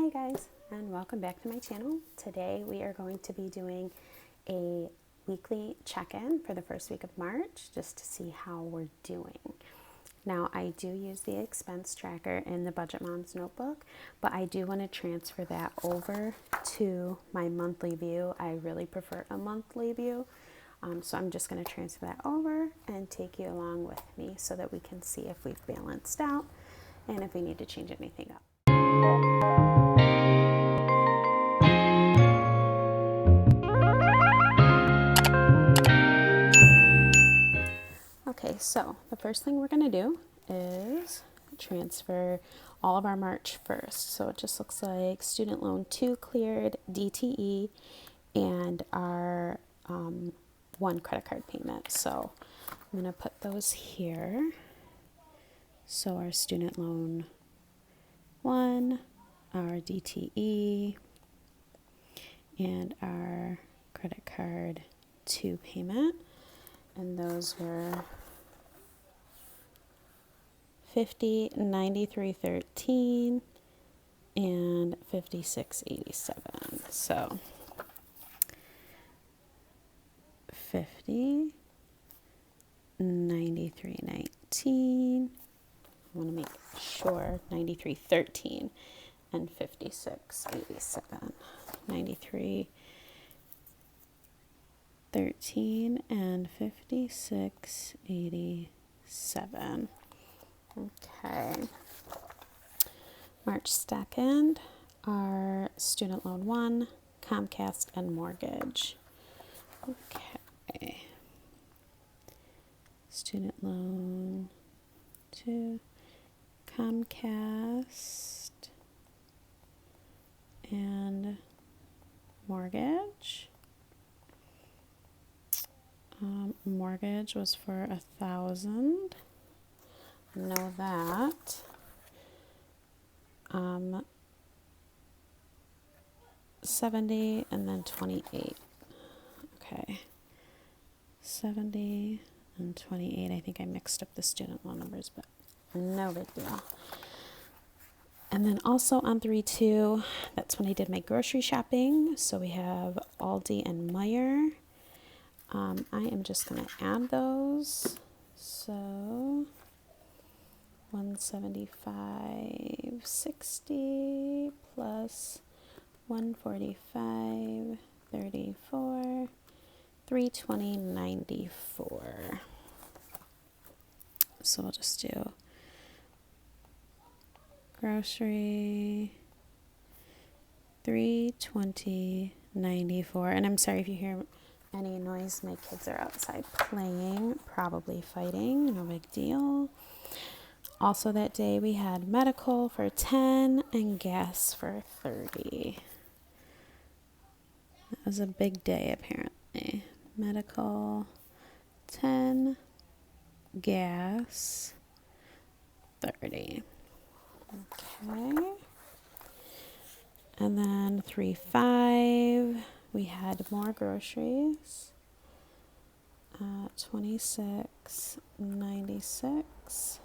Hi guys, and welcome back to my channel. Today we are going to be doing a weekly check-in for the first week of March just to see how we're doing. Now I do use the expense tracker in the Budget Moms notebook, but I do want to transfer that over to my monthly view. I really prefer a monthly view. So I'm just going to transfer that over and take you along with me so that we can see if we've balanced out and if we need to change anything up. Okay, so the first thing we're going to do is transfer all of our March 1st. So it just looks like student loan 2 cleared, DTE, and our one credit card payment. So I'm going to put those here. So our student loan 1, our DTE, and our credit card 2 payment. And those were $50, $93.13, and $56.87. So $50, $93.19. I want to make sure $93.13 and $56.87. $93.13 and $56.87. Okay. March 2nd, our student loan 1, Comcast, and mortgage. Okay. Student loan 2, Comcast, and mortgage. Mortgage was for $1,000. Know that. 70 and then 28. Okay. 70 and 28. I think I mixed up the student loan numbers, but no big deal. And then also on 3/2, that's when I did my grocery shopping. So we have Aldi and Meijer. I am just going to add those. So 175.60 plus 145.34, 320.94. So we'll just do grocery 320.94. And I'm sorry if you hear any noise. My kids are outside playing, probably fighting. No big deal. Also that day we had medical for 10 and gas for 30. That was a big day apparently. Medical 10, gas 30. Okay. And then 3/5 we had more groceries. 26.96.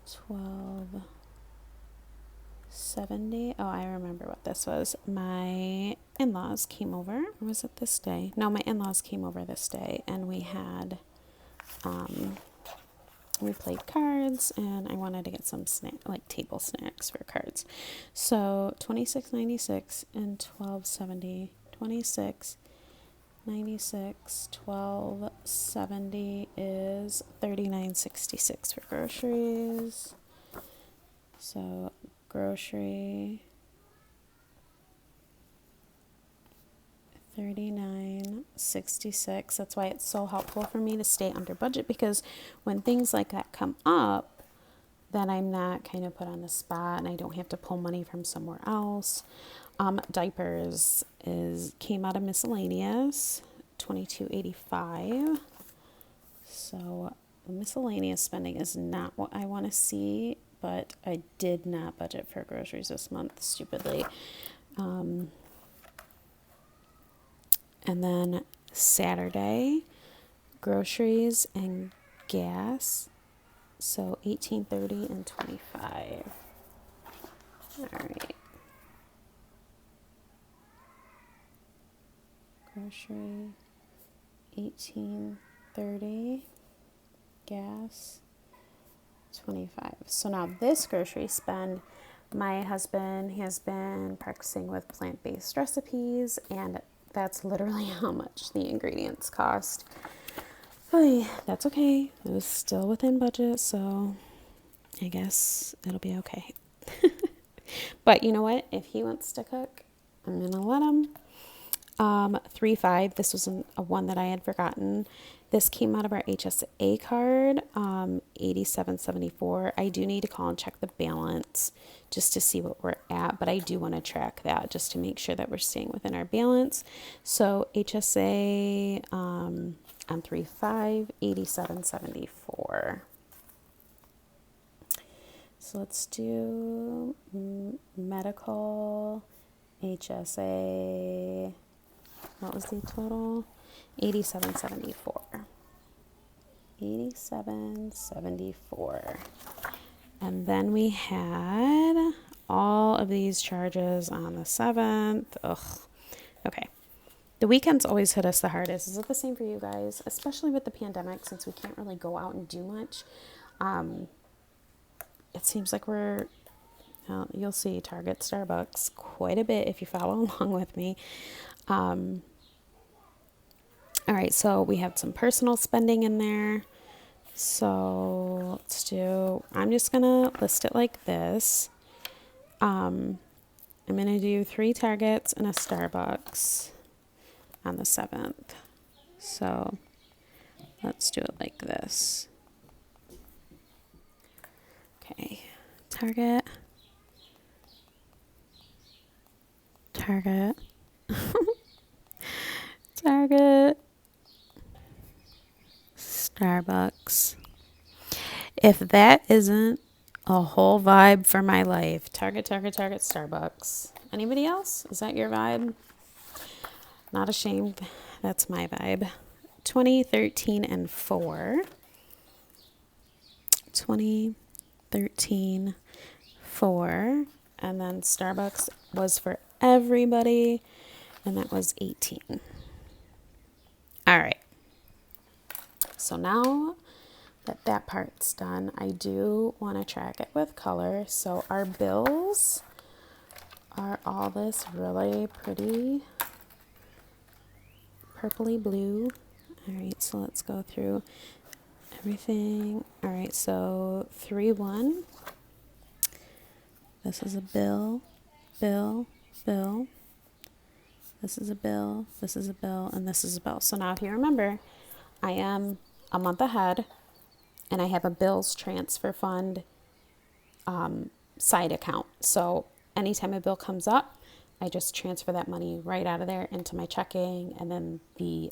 12.70. Oh, I remember what this was. My in-laws came over. Or was it this day? No, my in-laws came over this day, and we had we played cards, and I wanted to get some like table snacks for cards. So 26.96 and 12.70. 26.96, 12.70 is 39.66 for groceries. So grocery 39.66. That's why it's so helpful for me to stay under budget, because when things like that come up, then I'm not kind of put on the spot and I don't have to pull money from somewhere else. Diapers came out of miscellaneous, $22.85. So the miscellaneous spending is not what I want to see, but I did not budget for groceries this month, stupidly. And then Saturday, groceries and gas, so $18.30 and $25. All right. Grocery, 18.30. Gas, 25. So now this grocery spend, my husband has been practicing with plant-based recipes, and that's literally how much the ingredients cost. But that's okay. It was still within budget, so I guess it'll be okay. But you know what? If he wants to cook, I'm gonna let him. 3.5. This was a one that I had forgotten. This came out of our HSA card. 87.74. I do need to call and check the balance just to see what we're at, but I do want to track that just to make sure that we're staying within our balance. So HSA on 3.5, 87.74. So let's do medical, HSA. What was the total? 87.74. 87.74. And then we had all of these charges on the 7th. Ugh. Okay. The weekends always hit us the hardest. Is it the same for you guys? Especially with the pandemic, since we can't really go out and do much. It seems like you'll see Target, Starbucks quite a bit if you follow along with me. All right, so we have some personal spending in there. So I'm just going to list it like this. I'm going to do 3 Targets and a Starbucks on the 7th. So let's do it like this. Okay, Target, Target, Target, Starbucks. If that isn't a whole vibe for my life, Target, Target, Target, Starbucks. Anybody else? Is that your vibe? Not ashamed. That's my vibe. 2013 and 4. 2013, 4. And then Starbucks was for everybody, and that was 18. All right. So now that part's done, I do want to track it with color. So our bills are all this really pretty purpley blue. All right, so let's go through everything. All right, so 3.1. This is a bill, bill, bill. This is a bill, this is a bill, and this is a bill. So now if you remember, I am a month ahead, and I have a bills transfer fund side account. So anytime a bill comes up, I just transfer that money right out of there into my checking, and then the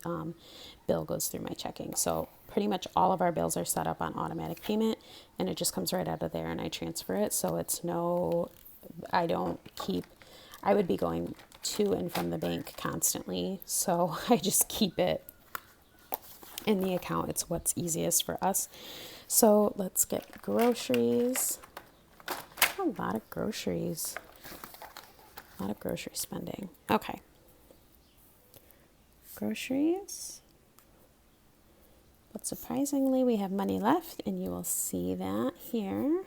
bill goes through my checking. So pretty much all of our bills are set up on automatic payment, and it just comes right out of there, and I transfer it. So I would be going to and from the bank constantly. So I just keep it in the account. It's what's easiest for us. So let's get groceries. A lot of groceries. A lot of grocery spending. Okay. Groceries. But surprisingly, we have money left, and you will see that here.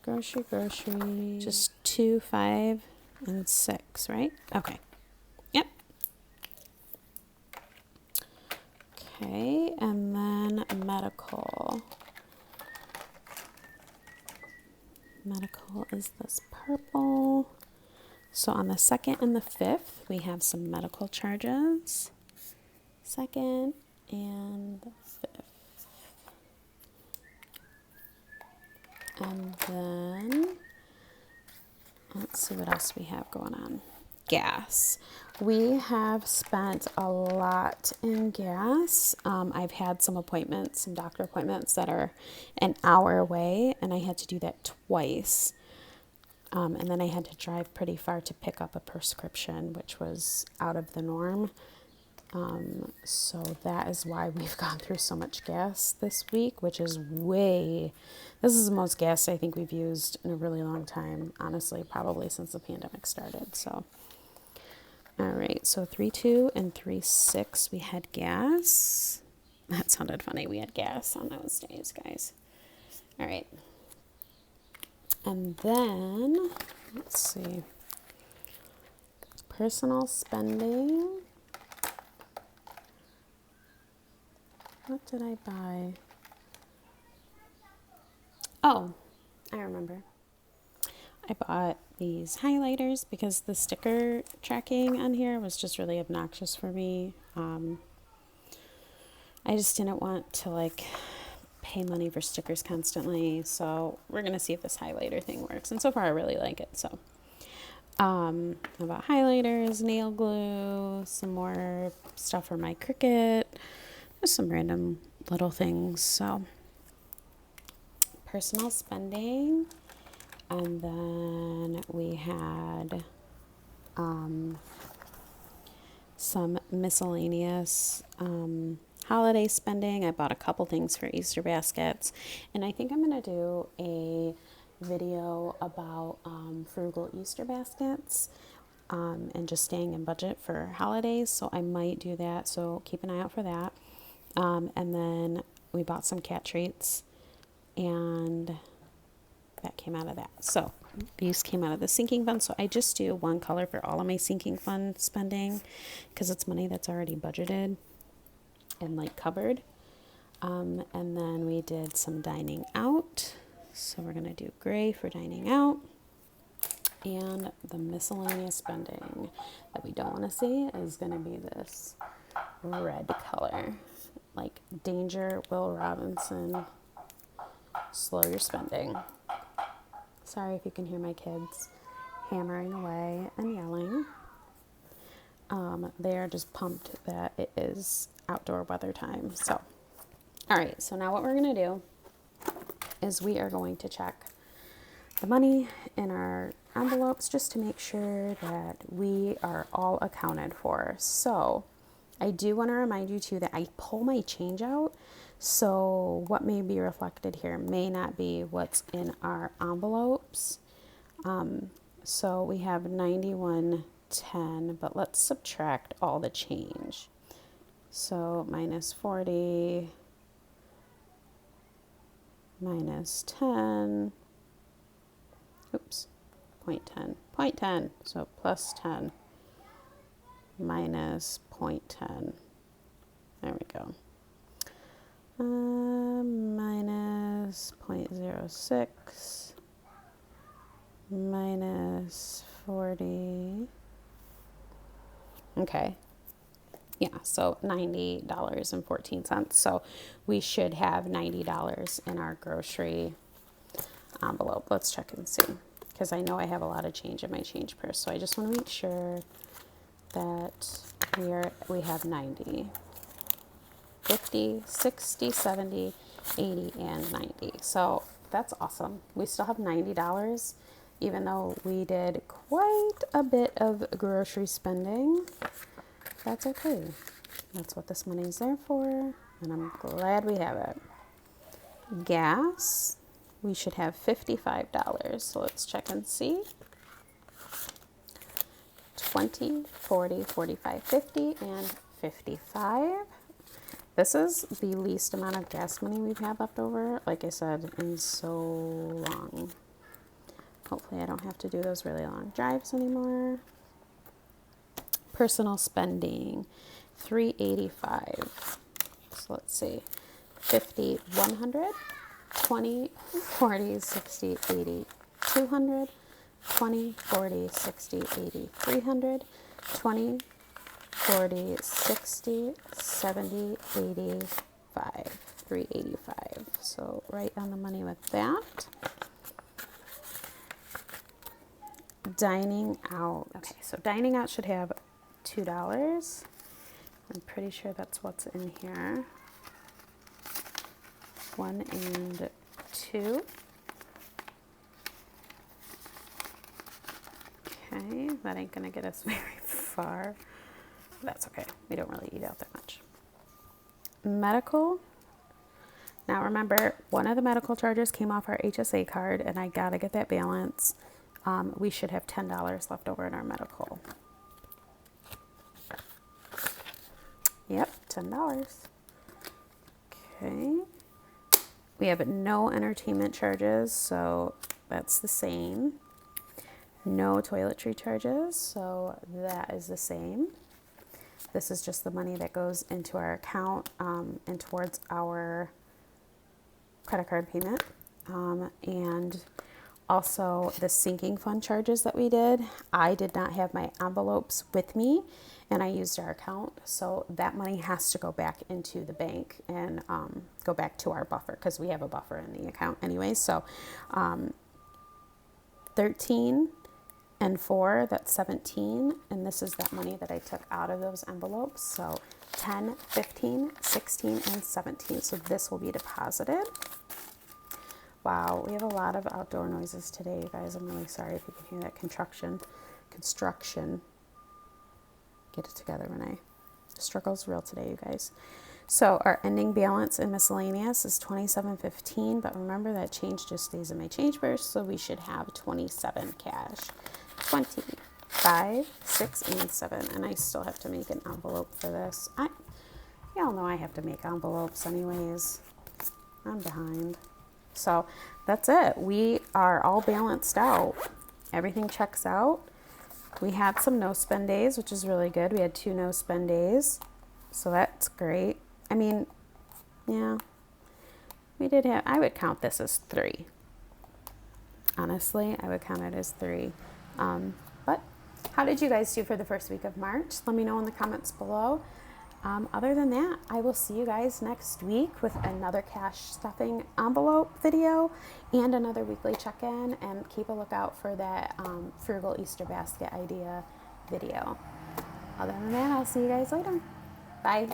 Grocery. Just 2, 5, and 6, right? Okay. Yep. Okay, and then medical. Medical is this purple. So on the 2nd and the 5th, we have some medical charges. 2nd and the 5th. And then, let's see what else we have going on. Gas. We have spent a lot in gas. I've had some doctor appointments that are an hour away, and I had to do that twice. And then I had to drive pretty far to pick up a prescription, which was out of the norm. So that is why we've gone through so much gas this week, this is the most gas I think we've used in a really long time, honestly, probably since the pandemic started. So All right, so 3.2 and 3.6 we had gas. That sounded funny. We had gas on those days, guys. All right. And then, let's see. Personal spending. What did I buy? Oh, I remember. I bought these highlighters because the sticker tracking on here was just really obnoxious for me. I just didn't want to like pay money for stickers constantly. So we're going to see if this highlighter thing works. And so far I really like it. So I bought highlighters, nail glue, some more stuff for my Cricut, just some random little things. So personal spending. And then we had some miscellaneous holiday spending. I bought a couple things for Easter baskets. And I think I'm going to do a video about frugal Easter baskets and just staying in budget for holidays. So I might do that. So keep an eye out for that. And then we bought some cat treats and that came out of that. So these came out of the sinking fund. So I just do one color for all of my sinking fund spending because it's money that's already budgeted and like covered. And then we did some dining out. So we're going to do gray for dining out. And the miscellaneous spending that we don't want to see is going to be this red color. Like Danger, Will Robinson, slow your spending. Sorry if you can hear my kids hammering away and yelling. They are just pumped that it is outdoor weather time. So, all right. So now what we're going to do is we are going to check the money in our envelopes just to make sure that we are all accounted for. So I do want to remind you too that I pull my change out. So what may be reflected here may not be what's in our envelopes. So we have 91.10, but let's subtract all the change. So minus 40, minus 10, oops, 0.10, so plus 10, minus 0.10, there we go. Minus 0.06, minus 40. Okay. Yeah, so $90.14. So we should have $90 in our grocery envelope. Let's check and see. Because I know I have a lot of change in my change purse. So I just want to make sure that we have 90. 50, 60, 70, 80, and 90. So that's awesome. We still have $90, even though we did quite a bit of grocery spending. That's okay. That's what this money is there for, and I'm glad we have it. Gas, we should have $55. So let's check and see. 20, 40, 45, 50, and 55. This is the least amount of gas money we've had left over, like I said, in so long. Hopefully I don't have to do those really long drives anymore. Personal spending, $385. So let's see, 50, 100, 20, 40, 60, 80, 200, 20, 40, 60, 80, 300, 20, 40, 60, 70, 85, 385. So right on the money with that. Dining out. Okay, so dining out should have $2. I'm pretty sure that's what's in here. 1 and 2. Okay, that ain't gonna get us very far. That's okay. We don't really eat out that much. Medical. Now remember, one of the medical charges came off our HSA card, and I gotta get that balance. We should have $10 left over in our medical. Yep, $10. Okay. We have no entertainment charges, so that's the same. No toiletry charges, so that is the same. This is just the money that goes into our account and towards our credit card payment. And also the sinking fund charges that we did. I did not have my envelopes with me and I used our account. So that money has to go back into the bank and go back to our buffer because we have a buffer in the account anyway. So 13 and 4, that's 17. And this is that money that I took out of those envelopes. So 10, 15, 16, and 17. So this will be deposited. Wow, we have a lot of outdoor noises today, you guys. I'm really sorry if you can hear that construction. Get it together, Renee. The struggle's real today, you guys. So our ending balance in miscellaneous is $27.15, but remember that change just stays in my change purse, so we should have 27 cash. 20, 5, 6, and 7, and I still have to make an envelope for this. Y'all know I have to make envelopes anyways. I'm behind. So that's it. We are all balanced out. Everything checks out. We had some no spend days, which is really good. We had 2 no spend days. So that's great. I mean, yeah, we did have, I would count this as 3. Honestly, I would count it as 3. But how did you guys do for the first week of March? Let me know in the comments below. Other than that, I will see you guys next week with another cash stuffing envelope video and another weekly check-in, and keep a lookout for that frugal Easter basket idea video. Other than that, I'll see you guys later. Bye.